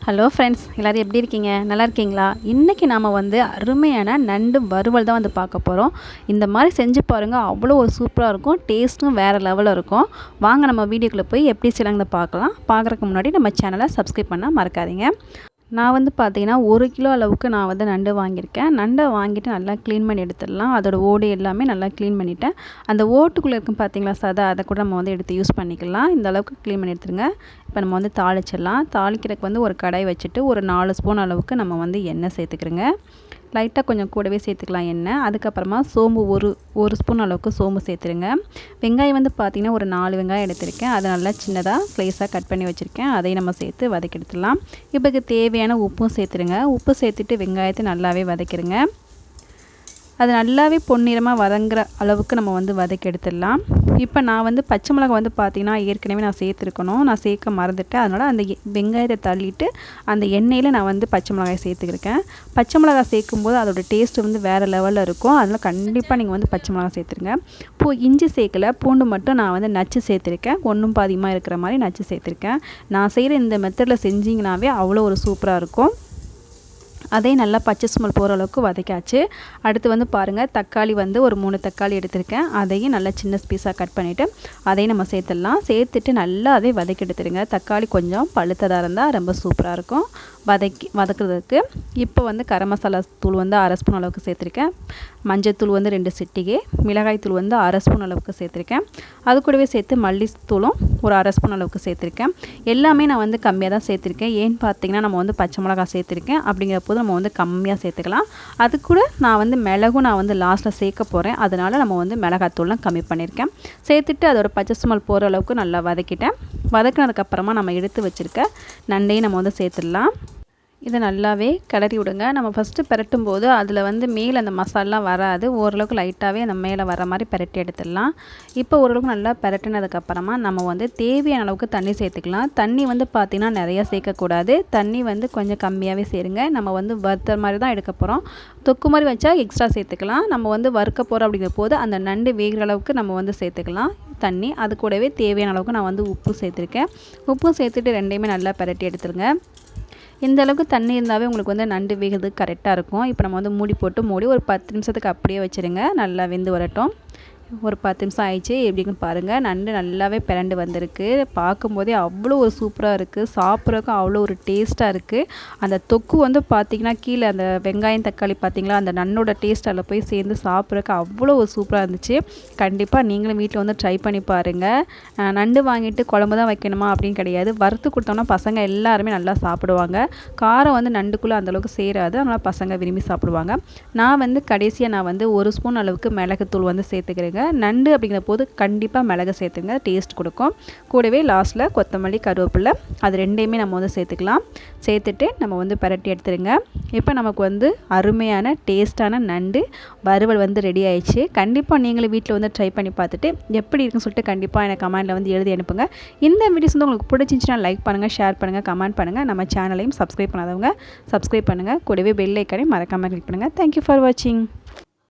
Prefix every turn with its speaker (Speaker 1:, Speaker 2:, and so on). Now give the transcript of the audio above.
Speaker 1: Hello friends, எல்லோரும் எப்படி இருக்கீங்க? நல்லா இருக்கீங்களா? இன்றைக்கி நாம் அருமையான நண்டு வறுவல் தான் பார்க்க போகிறோம். இந்த மாதிரி செஞ்சு பாருங்கள், அவ்வளோ ஒரு சூப்பராக இருக்கும். டேஸ்ட்டும் வேறு லெவலில் இருக்கும். வாங்க நம்ம வீடியோக்குள்ளே போய் எப்படி செய்யலாங்கிறத பார்க்கலாம். பார்க்குறதுக்கு முன்னாடி நம்ம சேனலை சப்ஸ்கிரைப் பண்ண மறக்காதீங்க. நான் பார்த்தீங்கன்னா 1 கிலோ அளவுக்கு நான் நண்டு வாங்கியிருக்கேன். நண்டை வாங்கிட்டு நல்லா க்ளீன் பண்ணி எடுத்துடலாம். அதோட ஓடு எல்லாமே நல்லா க்ளீன் பண்ணிவிட்டேன். அந்த ஓட்டுக்குள்ளே இருக்கும் பார்த்தீங்களா சதை, அதை கூட நம்ம எடுத்து யூஸ் பண்ணிக்கலாம். இந்த அளவுக்கு க்ளீன் பண்ணி எடுத்துருங்க. இப்போ நம்ம தாளிச்சிடலாம். தாளிக்கிறதுக்கு ஒரு கடாய் வச்சுட்டு ஒரு 4 ஸ்பூன் அளவுக்கு நம்ம எண்ணெய் சேர்த்துக்கிறோங்க. லைட்டாக கொஞ்சம் கூடவே சேர்த்துக்கலாம் எண்ணெய். அதுக்கப்புறமா சோம்பு ஒரு ஸ்பூன் அளவுக்கு சோம்பு சேர்த்துருங்க. வெங்காயம் பார்த்திங்கன்னா ஒரு 4 வெங்காயம் எடுத்திருக்கேன். அதை நல்லா சின்னதாக ஸ்லைஸாக கட் பண்ணி வச்சுருக்கேன். அதையும் நம்ம சேர்த்து வதக்கி எடுத்துடலாம். இப்போ இதுக்கு தேவையான உப்பும் சேர்த்துருங்க. உப்பு சேர்த்துட்டு வெங்காயத்தை நல்லாவே வதக்கிடுங்க. அது நல்லாவே பொன்னிறமாக வதங்குற அளவுக்கு நம்ம வதக்கி எடுத்துடலாம். இப்போ நான் பச்சை மிளகாய் பார்த்திங்கன்னா ஏற்கனவே நான் சேர்த்துருக்கணும். நான் சேர்க்க மறந்துட்டேன். அதனால் அந்த வெங்காயத்தை தள்ளிட்டு அந்த எண்ணெயில் நான் பச்சை மிளகாய் சேர்த்துக்கிருக்கேன். பச்சை மிளகாய் சேர்க்கும்போது அதோட டேஸ்ட் வேறு லெவலில் இருக்கும். அதனால் கண்டிப்பாக நீங்கள் பச்சை மிளகாய் சேர்த்துருங்க. இஞ்சி சேர்க்கலை, பூண்டு மட்டும் நான் நச்சு சேர்த்துருக்கேன். ஒன்றும் பாதியமாக இருக்கிற மாதிரி நச்சு சேர்த்துருக்கேன். நான் செய்கிற இந்த மெத்தடில் செஞ்சிங்கனாவே அவ்வளோ ஒரு சூப்பராக இருக்கும். அதையும் நல்லா பச்சை ஸ்மெல் போகிற அளவுக்கு வதக்காச்சு. அடுத்து பாருங்கள், தக்காளி ஒரு 3 தக்காளி எடுத்திருக்கேன். அதையும் நல்லா சின்ன பீஸாக கட் பண்ணிவிட்டு அதையும் நம்ம சேர்த்துடலாம். சேர்த்துட்டு நல்லா அதை வதக்கி எடுத்துடுங்க. தக்காளி கொஞ்சம் பழுத்ததாக இருந்தால் ரொம்ப சூப்பராக இருக்கும் வதக்குறதுக்கு. இப்போ கரம் மசாலா தூள் 1/2 ஸ்பூன் அளவுக்கு சேர்த்துருக்கேன். மஞ்சள் 2 சிட்டிகை, மிளகாய் தூள் 1/2 ஸ்பூன் அளவுக்கு சேர்த்துருக்கேன். அது கூடவே சேர்த்து மல்லித்தூளும் ஒரு 1/2 ஸ்பூன் அளவுக்கு சேர்த்துருக்கேன். எல்லாமே நான் கம்மியாக தான் சேர்த்துருக்கேன். ஏன்னு பார்த்தீங்கன்னா நம்ம பச்சை மிளகாய் சேர்த்துருக்கேன். அப்படிங்கிறப்போது நம்ம கம்மியாக சேர்த்துக்கலாம். அது கூட நான் மிளகும் நான் லாஸ்ட்டில் சேர்க்க போகிறேன். அதனால் நம்ம மிளகாத்தூள்லாம் கம்மி பண்ணியிருக்கேன். சேர்த்துட்டு அதோட பச்சை ஸ்மெல் போகிற அளவுக்கு நல்லா வதக்கிட்டேன். வதக்கினதுக்கப்புறமா நம்ம எடுத்து வச்சுருக்க நண்டையும் நம்ம சேர்த்துடலாம். இதை நல்லாவே கிளறி விடுங்க. நம்ம ஃபஸ்ட்டு பெரட்டும் போது அதில் மேலே அந்த மசாலாம் வராது. ஓரளவுக்கு லைட்டாகவே அந்த மேலே வர மாதிரி பெரட்டி எடுத்துடலாம். இப்போ ஓரளவுக்கு நல்லா பெரட்டினதுக்கப்புறமா நம்ம தேவையான அளவுக்கு தண்ணி சேர்த்துக்கலாம். தண்ணி பார்த்திங்கன்னா நிறையா சேர்க்கக்கூடாது. தண்ணி கொஞ்சம் கம்மியாகவே சேருங்க. நம்ம வறுத்த மாதிரி தான் எடுக்க போகிறோம். தொக்கு மாதிரி வச்சா எக்ஸ்ட்ரா சேர்த்துக்கலாம். நம்ம வறுக்க போகிறோம் அப்படிங்கிற போது அந்த நண்டு வேகிற அளவுக்கு நம்ம சேர்த்துக்கலாம் தண்ணி. அது கூடவே தேவையான அளவுக்கு நான் உப்பு சேர்த்துருக்கேன். உப்பும் சேர்த்துட்டு ரெண்டையுமே நல்லா பெரட்டி எடுத்துருங்க. இந்த அளவுக்கு தண்ணி இருந்தாவே உங்களுக்கு நண்டு வேகிறதுக்கு கரெக்டாக இருக்கும். இப்போ நம்ம மூடி போட்டு ஒரு 10 நிமிஷத்துக்கு அப்படியே வச்சுருங்க. நல்லா வெந்து வரட்டும். ஒரு 10 நிமிஷம் ஆயிடுச்சு. எப்படின்னு பாருங்கள், நண்டு நல்லாவே பிரண்டு வந்திருக்கு. பார்க்கும்போதே அவ்வளோ ஒரு சூப்பராக இருக்குது. சாப்பிட்றதுக்கும் அவ்வளோ ஒரு டேஸ்ட்டாக இருக்குது. அந்த தொக்கு பார்த்திங்கன்னா கீழே அந்த வெங்காயம் தக்காளி பார்த்திங்களா, அந்த நண்டோட டேஸ்ட் அதில் போய் சேர்ந்து சாப்பிட்றதுக்கு அவ்வளோ ஒரு சூப்பராக இருந்துச்சு. கண்டிப்பாக நீங்களும் வீட்டில் ட்ரை பண்ணி பாருங்கள். நண்டு வாங்கிட்டு குழம்பு தான் வைக்கணுமா அப்படின்னு கிடையாது. வறுத்து கொடுத்தோம்னா பசங்க எல்லாருமே நல்லா சாப்பிடுவாங்க. காரம் நண்டுக்குள்ளே அந்தளவுக்கு சேராது. அதனால் பசங்க விரும்பி சாப்பிடுவாங்க. நான் கடைசியாக நான் 1 ஸ்பூன் அளவுக்கு மிளகுத்தூள் சேர்த்துக்கிறேன். நண்டு அப்படிங்கிற போது கண்டிப்பாக மிளகு சேர்த்துங்க, டேஸ்ட் கொடுக்கும். கூடவே லாஸ்ட்டில் கொத்தமல்லி, கருவேப்பிலை அது ரெண்டையுமே நம்ம சேர்த்துக்கலாம். சேர்த்துட்டு நம்ம பரட்டி எடுத்துருங்க. இப்போ நமக்கு அருமையான டேஸ்ட்டான நண்டு வறுவல் ரெடி ஆயிடுச்சு. கண்டிப்பாக நீங்களும் வீட்டில் ட்ரை பண்ணி பார்த்துட்டு எப்படி இருக்குன்னு சொல்லிட்டு கண்டிப்பாக எனக்கு கமெண்ட்டில் எழுதி அனுப்புங்க. இந்த வீடியோஸ் உங்களுக்கு பிடிச்சிருந்துச்சுன்னா லைக் பண்ணுங்கள், ஷேர் பண்ணுங்கள், கமெண்ட் பண்ணுங்கள். நம்ம சேனலையும் சப்ஸ்கிரைப் பண்ணாதவங்க சப்ஸ்கிரைப் பண்ணுங்கள். கூடவே பெல் ஐக்கானையும் மறக்காமல் கிளிக் பண்ணுங்கள். தேங்க்யூ ஃபார் வாட்சிங்.